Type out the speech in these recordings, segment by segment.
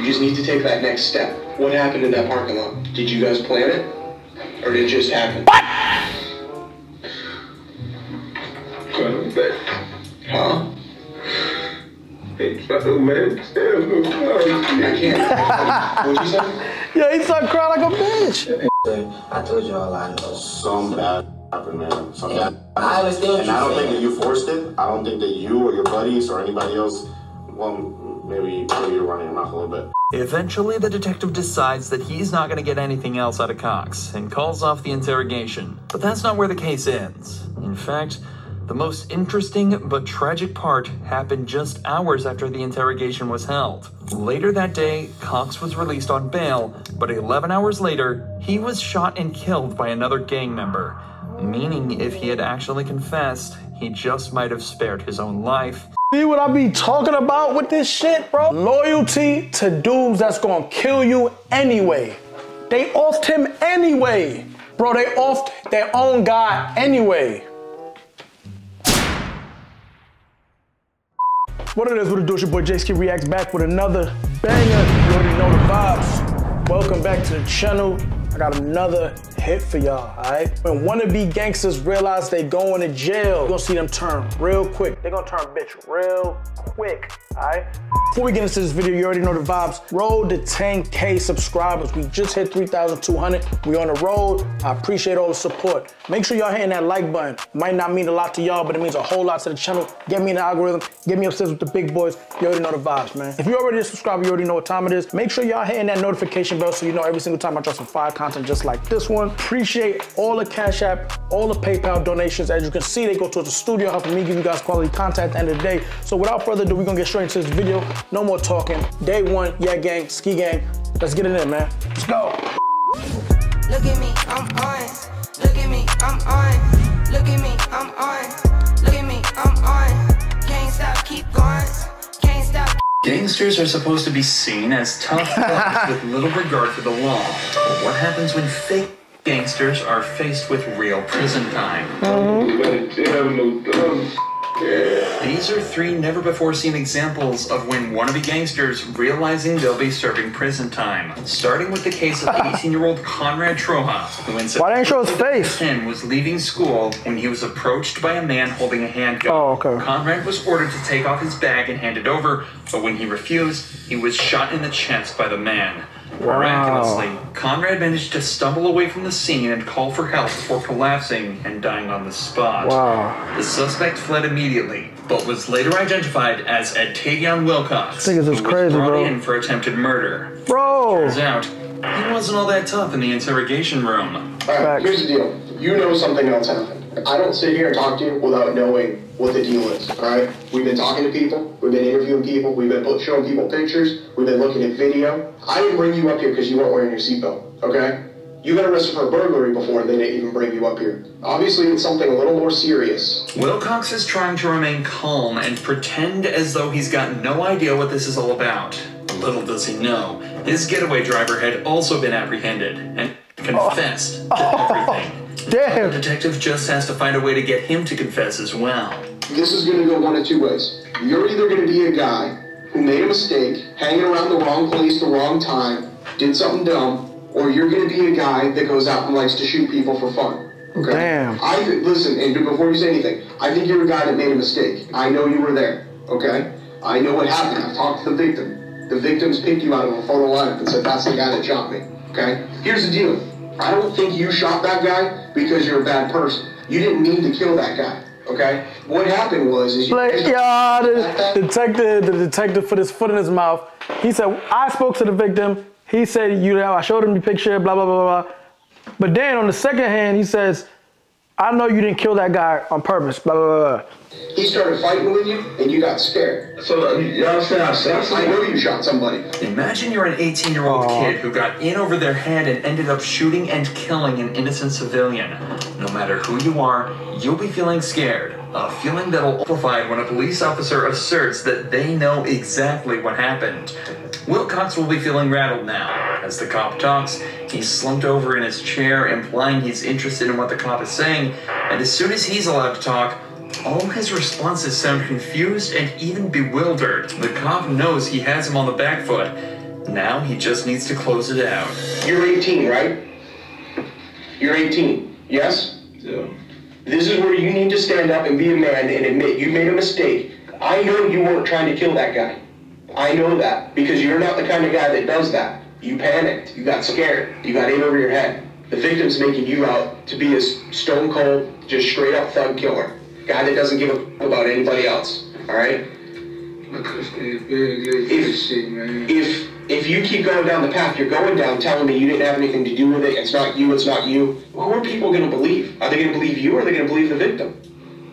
just need to take that next step. What happened in that parking lot? Did you guys plan it? Or did it just happen? What? Huh? Hey, man. I can't. What'd you say? Yeah, he started crying like a bitch. I told y'all I know. Some bad happened, man. Some bad. I understand what and I don't you're think that you forced it. I don't think that you or your buddies or anybody else, well, maybe you're running your mouth a little bit. Eventually, the detective decides that he's not going to get anything else out of Cox and calls off the interrogation. But that's not where the case ends. In fact, the most interesting but tragic part happened just hours after the interrogation was held. Later that day, Cox was released on bail, but 11 hours later, he was shot and killed by another gang member. Meaning if he had actually confessed, he just might have spared his own life. See what I be talking about with this shit, bro? Loyalty to dudes that's gonna kill you anyway. They offed him anyway. Bro, they offed their own guy anyway. What it is, what it do? It's your boy J-Ski Reacts back with another banger. You already know the vibes. Welcome back to the channel. I got another hit for y'all, all right? When wannabe gangsters realize they going to jail, you're gonna see them turn real quick. They're gonna turn bitch real quick, all right? Before we get into this video, you already know the vibes. Road to 10K subscribers. We just hit 3,200. We on the road. I appreciate all the support. Make sure y'all hitting that like button. Might not mean a lot to y'all, but it means a whole lot to the channel. Get me in the algorithm. Get me upstairs with the big boys. You already know the vibes, man. If you already a subscriber, you already know what time it is. Make sure y'all hitting that notification bell so you know every single time I drop some fire content just like this one. Appreciate all the Cash App, all the PayPal donations. As you can see, they go towards the studio, helping me give you guys quality content at the end of the day. So without further ado, we're gonna get straight into this video. No more talking. Day one, yeah gang, ski gang. Let's get it in, man. Let's go. Look at me, I'm on. Look at me, I'm on. Look at me, I'm on. Look at me, I'm on. Can't stop, keep going. Can't stop. Gangsters are supposed to be seen as tough thugs with little regard for the law. But what happens when fake gangsters are faced with real prison time? These are three never-before-seen examples of when wannabe gangsters realizing they'll be serving prison time. Starting with the case of 18-year-old Conrad Troja, who in Why didn't show his face? was leaving school when he was approached by a man holding a handgun. Oh, okay. Conrad was ordered to take off his bag and hand it over, but when he refused, he was shot in the chest by the man. Wow. Miraculously, Conrad managed to stumble away from the scene and call for help before collapsing and dying on the spot. Wow. The suspect fled immediately, but was later identified as Edtavion Wilcox, I think it's who crazy, was brought bro. in for attempted murder. Bro. Turns out, he wasn't all that tough in the interrogation room. Alright, here's the deal. You know something else happened. I don't sit here and talk to you without knowing what the deal is, alright? We've been talking to people, we've been interviewing people, we've been showing people pictures, we've been looking at video. I didn't bring you up here because you weren't wearing your seatbelt, okay? You got arrested for a burglary before they didn't even bring you up here. Obviously, it's something a little more serious. Wilcox is trying to remain calm and pretend as though he's got no idea what this is all about. Little does he know, his getaway driver had also been apprehended and confessed to everything. Damn. The detective just has to find a way to get him to confess as well. This is going to go one of two ways. You're either going to be a guy who made a mistake, hanging around the wrong place, the wrong time, did something dumb, or you're going to be a guy that goes out and likes to shoot people for fun. Okay? Damn. Listen, and before you say anything, I think you're a guy that made a mistake. I know you were there, okay? I know what happened. I've talked to the victim. The victim's picked you out of a photo lineup and said, that's the guy that shot me, okay? Here's the deal. I don't think you shot that guy because you're a bad person. You didn't mean to kill that guy, okay? What happened was is the detective put his foot in his mouth. He said, I spoke to the victim. He said, I showed him the picture, blah, blah, blah, blah. But then on the second hand, he says, I know you didn't kill that guy on purpose, blah, blah, blah. He started fighting with you, and you got scared. So, y'all say I know you shot somebody. Imagine you're an 18-year-old kid who got in over their head and ended up shooting and killing an innocent civilian. No matter who you are, you'll be feeling scared. A feeling that'll amplify when a police officer asserts that they know exactly what happened. Wilcox will be feeling rattled now. As the cop talks, he's slumped over in his chair, implying he's interested in what the cop is saying, and as soon as he's allowed to talk, all his responses sound confused and even bewildered. The cop knows he has him on the back foot. Now he just needs to close it out. You're 18, right? You're 18, yes? Yeah. This is where you need to stand up and be a man and admit you made a mistake. I know you weren't trying to kill that guy. I know that, because you're not the kind of guy that does that. You panicked, you got scared, you got in over your head. The victim's making you out to be a stone cold, just straight up thug killer. Guy that doesn't give a f about anybody else, alright? If you keep going down the path you're going down, telling me you didn't have anything to do with it, it's not you, who are people going to believe? Are they going to believe you, or are they going to believe the victim?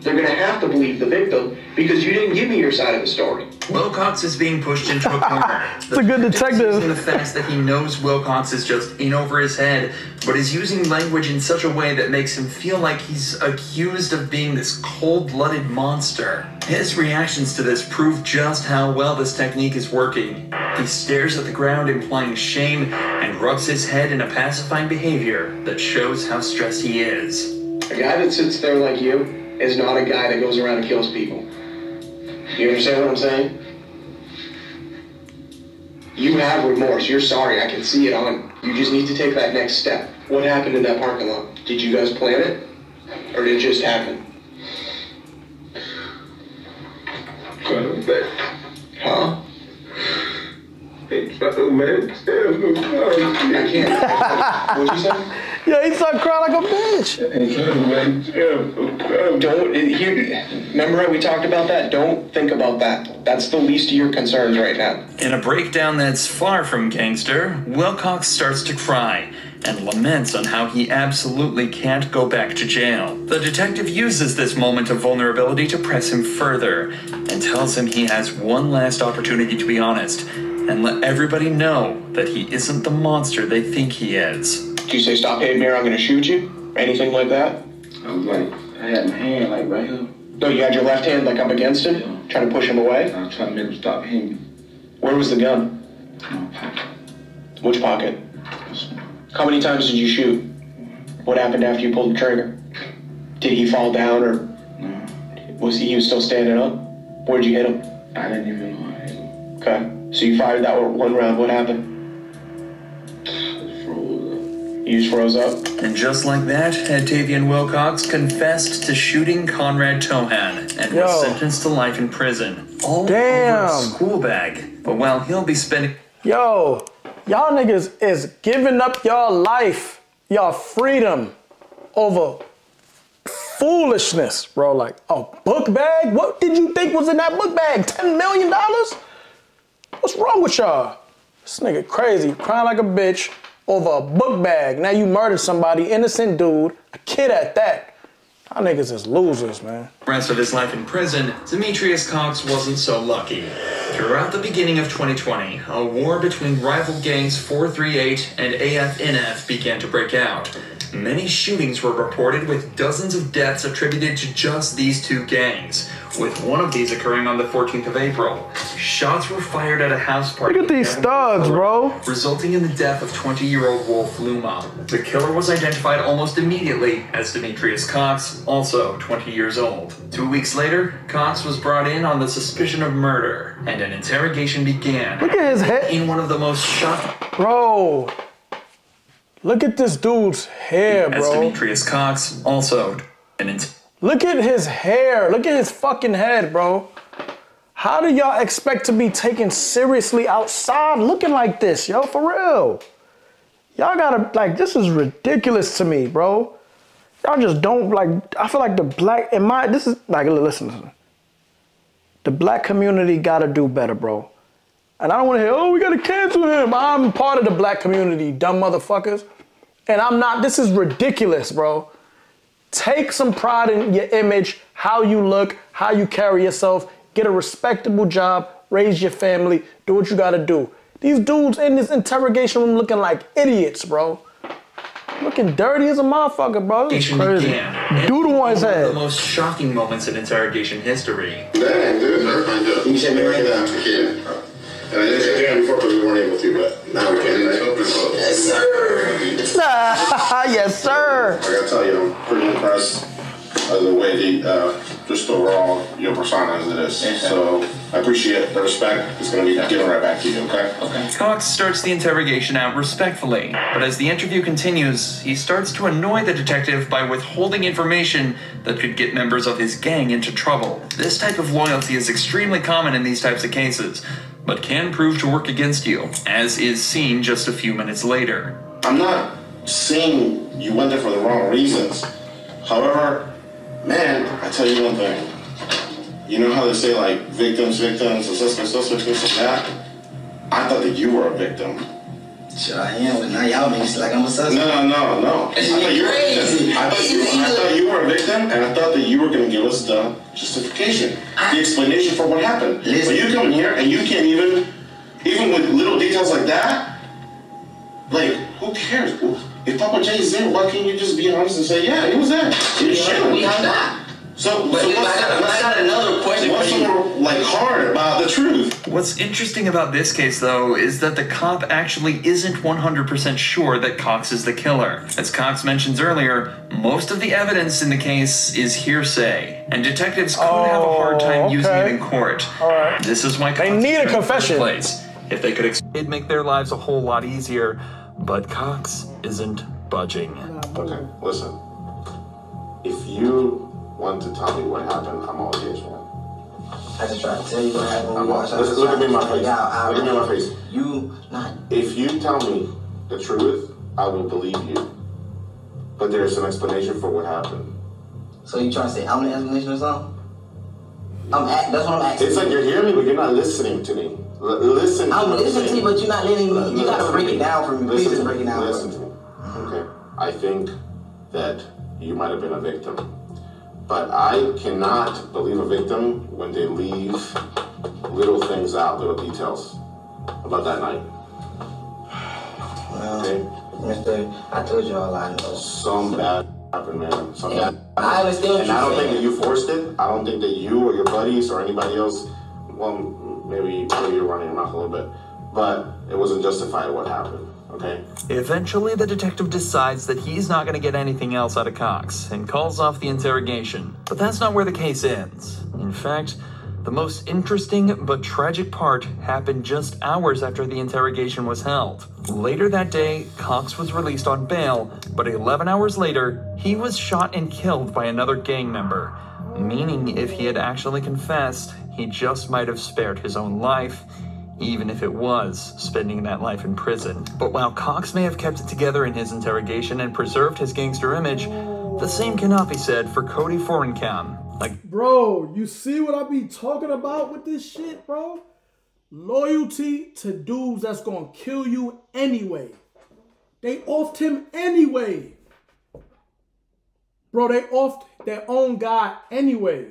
They're going to have to believe the victim, because you didn't give me your side of the story. Wilcox is being pushed into a corner. It's a good detective. The fact that he knows Wilcox is just in over his head, but is using language in such a way that makes him feel like he's accused of being this cold-blooded monster. His reactions to this prove just how well this technique is working. He stares at the ground, implying shame, and rubs his head in a pacifying behavior that shows how stressed he is. A guy that sits there like you is not a guy that goes around and kills people. You understand what I'm saying? You have remorse. You're sorry. I can see it on you. You just need to take that next step. What happened in that parking lot? Did you guys plan it? Or did it just happen? Huh? I can't. What'd you say? Yeah, he started crying like a bitch. Don't, remember how we talked about that? Don't think about that. That's the least of your concerns right now. In a breakdown that's far from gangster, Wilcox starts to cry and laments on how he absolutely can't go back to jail. The detective uses this moment of vulnerability to press him further and tells him he has one last opportunity to be honest and let everybody know that he isn't the monster they think he is. Did you say, stop hitting me or I'm gonna shoot you? Anything like that? I was like, I had my hand like right here. No, you had your left hand like up against him? Yeah. Trying to push him away? I was trying to make him stop hitting me. Where was the gun? In my pocket. Which pocket? How many times did you shoot? What happened after you pulled the trigger? Did he fall down or No. was he still standing up? Where'd you hit him? I didn't even know I hit him. Okay, so you fired that one round. What happened? You just froze up? And just like that, Octavian Wilcox confessed to shooting Conrad Tohan and was sentenced to life in prison. All over a school bag. But while he'll be spending... Yo, y'all niggas is giving up y'all life, y'all freedom over foolishness, bro. Like, a book bag? What did you think was in that book bag? $10 million? What's wrong with y'all? This nigga crazy, crying like a bitch over a book bag. Now you murdered somebody, innocent dude, a kid at that. Y'all niggas is losers, man. The rest of his life in prison, Demetrius Cox wasn't so lucky. Throughout the beginning of 2020, a war between rival gangs 438 and AF-NF began to break out. Many shootings were reported with dozens of deaths attributed to just these two gangs, with one of these occurring on the 14th of April. Shots were fired at a house party. Look at these thugs, bro. Resulting in the death of 20-year-old Wolf Luma. The killer was identified almost immediately as Demetrius Cox, also 20 years old. 2 weeks later, Cox was brought in on the suspicion of murder, and an interrogation began. Look at his head. In one of the most shocking... Bro. Look at this dude's hair, bro. As Demetrius Cox, also Look at his hair. Look at his fucking head, bro. How do y'all expect to be taken seriously outside looking like this, yo? For real. Y'all gotta, like, this is ridiculous to me, bro. Y'all just don't, like, I feel like the black, this is, like, listen. The black community gotta do better, bro. And I don't wanna hear, oh, we gotta cancel him. I'm part of the black community, dumb motherfuckers. And I'm not, this is ridiculous, bro. Take some pride in your image, how you look, how you carry yourself, get a respectable job, raise your family, do what you gotta do. These dudes in this interrogation room looking like idiots, bro. Looking dirty as a motherfucker, bro. This is crazy. Doodle on his head. One of the most shocking moments in interrogation history. Dang, dude. You said me right now. Yeah. And I didn't say that before because we weren't able to, but now we can. Right? Yes, sir. Yes, sir. I gotta tell you, I'm pretty impressed by the way they just just overall your persona as it is. Okay. So I appreciate the respect. It's going to be given right back to you, okay? Okay. Cox starts the interrogation out respectfully, but as the interview continues, he starts to annoy the detective by withholding information that could get members of his gang into trouble. This type of loyalty is extremely common in these types of cases, but can prove to work against you, as is seen just a few minutes later. I'm not saying you went there for the wrong reasons. However, man, I tell you one thing. You know how they say, like, victims, and suspects, this and that? I thought that you were a victim. Sure I am, but now y'all make it seem like I'm a suspect. No. I thought you were a victim, and I thought that you were going to give us the justification, the explanation for what happened. Listen. But you come in here and you can't even with little details like that, like, who cares? If Papa Jay's there, why can't you just be honest and say, yeah, he was there. He was chilling. We hung out. But I got another question what's for you. so, like, hard about the truth? What's interesting about this case, though, is that the cop actually isn't 100% sure that Cox is the killer. As Cox mentions earlier, most of the evidence in the case is hearsay, and detectives could have a hard time using it in court. Alright. This is why Cox They need a confession. Place. If they could, it'd make their lives a whole lot easier, but Cox isn't budging. Okay, listen. If you want to tell me what happened, I'm all ears, man. I just tried to tell you what happened. Look at me in my face. Look at me in my face. You not. If you tell me the truth, I will believe you. But there's an explanation for what happened. So you trying to say I'm the explanation or something? That's what I'm asking. It's like you're hearing me, but you're not listening to me. Listen. I'm listening to you, but you're not letting me. You gotta break it down for me. Please just break it down. Listen to me. Okay. I think that you might have been a victim. But I cannot believe a victim when they leave little things out, little details about that night. Well, okay? Mister, I told you all I know. Some bad happened, man. Some bad. I understand what and you're I don't saying. think that you forced it. I don't think that you or your buddies or anybody else, well, maybe you're running your mouth a little bit, but it wasn't justified what happened. Okay. Eventually, the detective decides that he's not going to get anything else out of Cox and calls off the interrogation. But that's not where the case ends. In fact, the most interesting but tragic part happened just hours after the interrogation was held. Later that day, Cox was released on bail, but 11 hours later, he was shot and killed by another gang member. Meaning, if he had actually confessed, he just might have spared his own life, even if it was spending that life in prison. But while Cox may have kept it together in his interrogation and preserved his gangster image, the same cannot be said for Cody Forencam. Bro, you see what I be talking about with this shit, bro? Loyalty to dudes that's gonna kill you anyway. They offed him anyway. Bro, they offed their own guy anyway.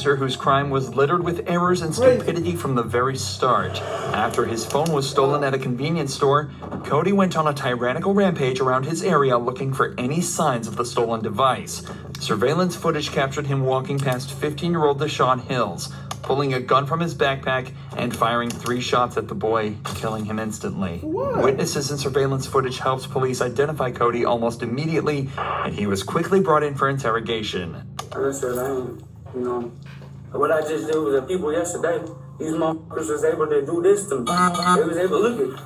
Whose crime was littered with errors and stupidity from the very start. After his phone was stolen at a convenience store, Cody went on a tyrannical rampage around his area looking for any signs of the stolen device. Surveillance footage captured him walking past 15-year-old Deshaun Hills, pulling a gun from his backpack and firing 3 shots at the boy, killing him instantly. Witnesses and surveillance footage helps police identify Cody almost immediately, and he was quickly brought in for interrogation. You know, what I just did with the people yesterday, these motherfuckers was able to do this to me. They was able to look at.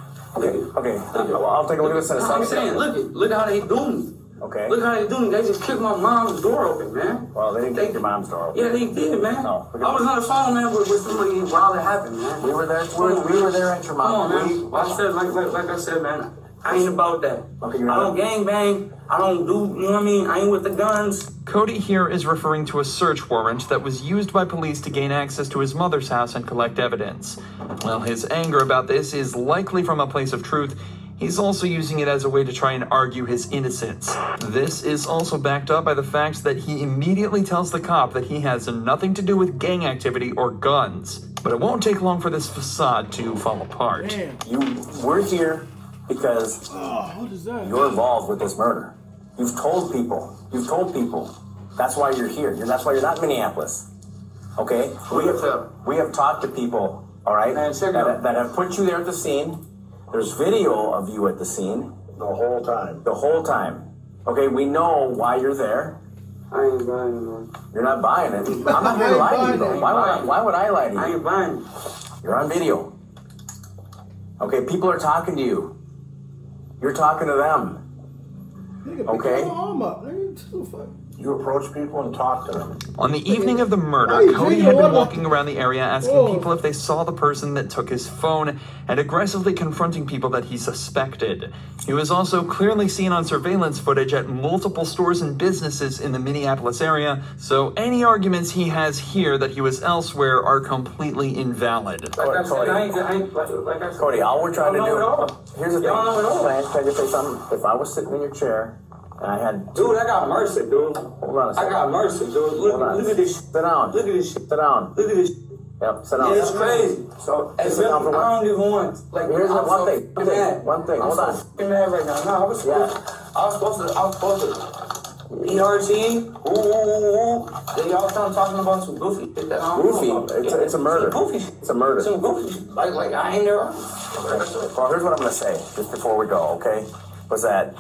Okay. I'll take a look at this in a second. I'm saying, look how they do me. Okay. Look how they do me. They just kicked my mom's door open, man. Well, they didn't kick your mom's door open. Yeah, they did, man. No. I was on the phone, man, with somebody while it happened, man. We were there. We were there at your mom. Come on, man. Like I said, man. I ain't about that. Okay, I don't gang bang. I don't do, you know what I mean? I ain't with the guns. Cody here is referring to a search warrant that was used by police to gain access to his mother's house and collect evidence. While his anger about this is likely from a place of truth, he's also using it as a way to try and argue his innocence. This is also backed up by the fact that he immediately tells the cop that he has nothing to do with gang activity or guns. But it won't take long for this facade to fall apart. Damn. We're here because what is that? you're involved with this murder. You've told people. That's why you're here. That's why you're not in Minneapolis. Okay? We have talked to people, all right, that have put you there at the scene. There's video of you at the scene. The whole time. The whole time. Okay, we know why you're there. I ain't buying it, man. You're not buying it. I'm not here to lie to you, though. Why would I lie to you? I ain't buying it. You're on video. Okay, people are talking to you. You're talking to them. Okay? You approach people and talk to them. On the evening of the murder, Cody had been walking around the area asking people if they saw the person that took his phone and aggressively confronting people that he suspected. He was also clearly seen on surveillance footage at multiple stores and businesses in the Minneapolis area, so any arguments he has here that he was elsewhere are completely invalid. Cody, all we're trying to do... Here's the thing. Can I just say something? If I was sitting in your chair... And I had... Dude, I got mercy, dude. Hold on a second. I got mercy, dude. Look at this shit. Sit down. Look at this shit. Sit down. Look at this shit. Yep, sit down. Yeah, it's crazy. So, I don't even want... Like, here's I'm one so thing. mad. One thing. Hold on. I'm so mad right now. No, I was supposed to... ERG, ooh. Then y'all start talking about some goofy shit that I don't know about. It's a murder. Some goofy shit. It's a murder. Some goofy shit. Like I ain't there. Well, here's what I'm going to say, just before we go, okay? Was that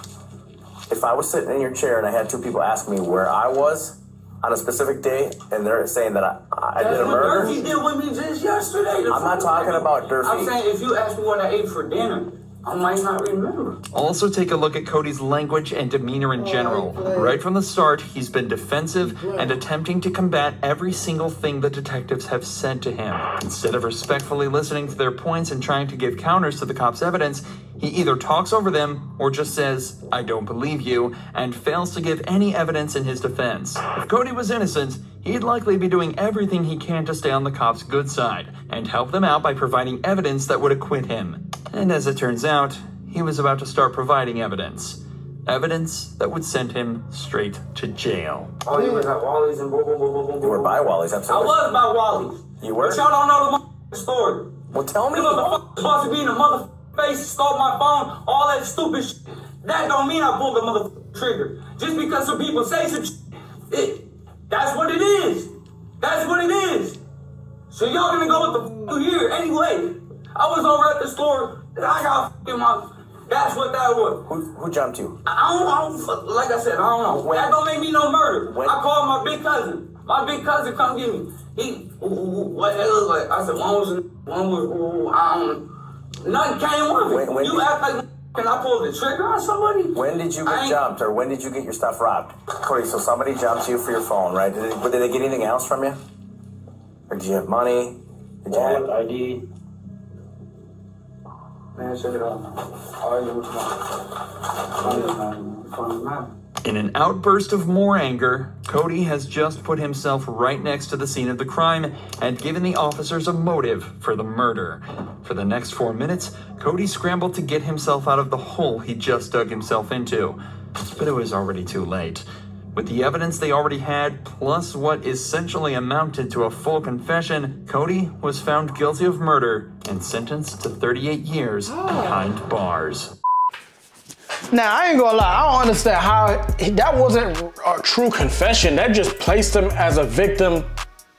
if I was sitting in your chair and I had two people ask me where I was on a specific day, and they're saying that I did a murder. Durfee did with me just yesterday. I'm not talking about Durfee. I'm saying if you ask me what I ate for dinner, I might not remember. Also take a look at Cody's language and demeanor in general. Right from the start, he's been defensive and attempting to combat every single thing the detectives have said to him. Instead of respectfully listening to their points and trying to give counters to the cops' evidence, he either talks over them or just says, "I don't believe you," and fails to give any evidence in his defense. If Cody was innocent, he'd likely be doing everything he can to stay on the cops' good side and help them out by providing evidence that would acquit him. And as it turns out, he was about to start providing evidence. Evidence that would send him straight to jail. Oh, you was at Wally's and boom, boom, boom, boom, boom. You were by Wally's, absolutely. I was by Wally's. You were? But y'all don't know the story. Well, tell me. You motherfucker supposed to be in the motherfucking face, stole my phone, all that stupid shit. That don't mean I pulled the motherfucking trigger. Just because some people say some shit, that's what it is. That's what it is. So y'all gonna go with the here anyway. I was over at the store. I got fucking my. That's what that was. Who jumped you? I don't. Like I said, I don't know. That don't make me no murder. I called my big cousin. My big cousin come get me. What it look like? I said one was. I don't. Nothing came with it. You act like. Can I pull the trigger on somebody? When did you get jumped, or when did you get your stuff robbed? Corey, so somebody jumped you for your phone, right? Did they get anything else from you? Or did you have money? Did you have ID? Man, check it out. In an outburst of more anger, Cody has just put himself right next to the scene of the crime and given the officers a motive for the murder. For the next 4 minutes, Cody scrambled to get himself out of the hole he just dug himself into. But it was already too late. With the evidence they already had, plus what essentially amounted to a full confession, Cody was found guilty of murder and sentenced to 38 years behind bars. Now, I ain't gonna lie, I don't understand how that wasn't a true confession. That just placed him as a victim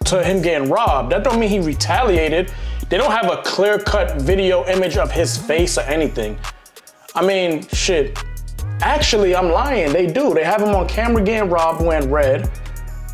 to him getting robbed. That don't mean he retaliated. They don't have a clear-cut video image of his face or anything. I mean, shit. Actually, I'm lying, they do. They have him on camera getting robbed wearing red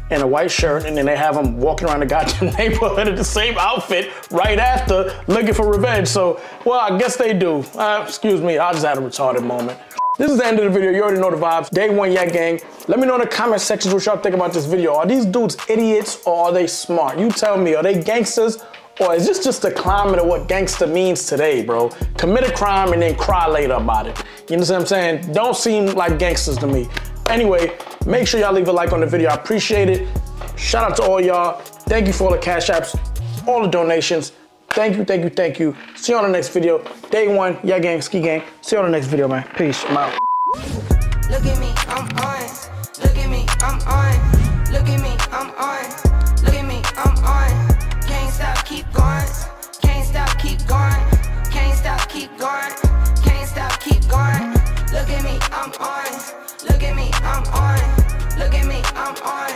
and a white shirt, and then they have him walking around the goddamn neighborhood in the same outfit right after looking for revenge. So, well, I guess they do. Excuse me, I just had a retarded moment. This is the end of the video. You already know the vibes. Day one, yeah, gang. Let me know in the comment sections what y'all think about this video. Are these dudes idiots or are they smart? You tell me, are they gangsters or is this just a climate of what gangster means today, bro? Commit a crime and then cry later about it. You know what I'm saying? Don't seem like gangsters to me. Anyway, make sure y'all leave a like on the video. I appreciate it. Shout out to all y'all. Thank you for all the cash apps, all the donations. Thank you, thank you, thank you. See you on the next video. Day one, yeah, gang, ski gang. See you on the next video, man. Peace. I'm out. Look at me, I'm on. Look at me, I'm on. Look at me, I'm on. Look at me, I'm on. Can't stop, keep going. Can't stop, keep going. Can't stop, keep going. Can't stop, keep going. Look at me, I'm on. Look at me, I'm on. Look at me, I'm on.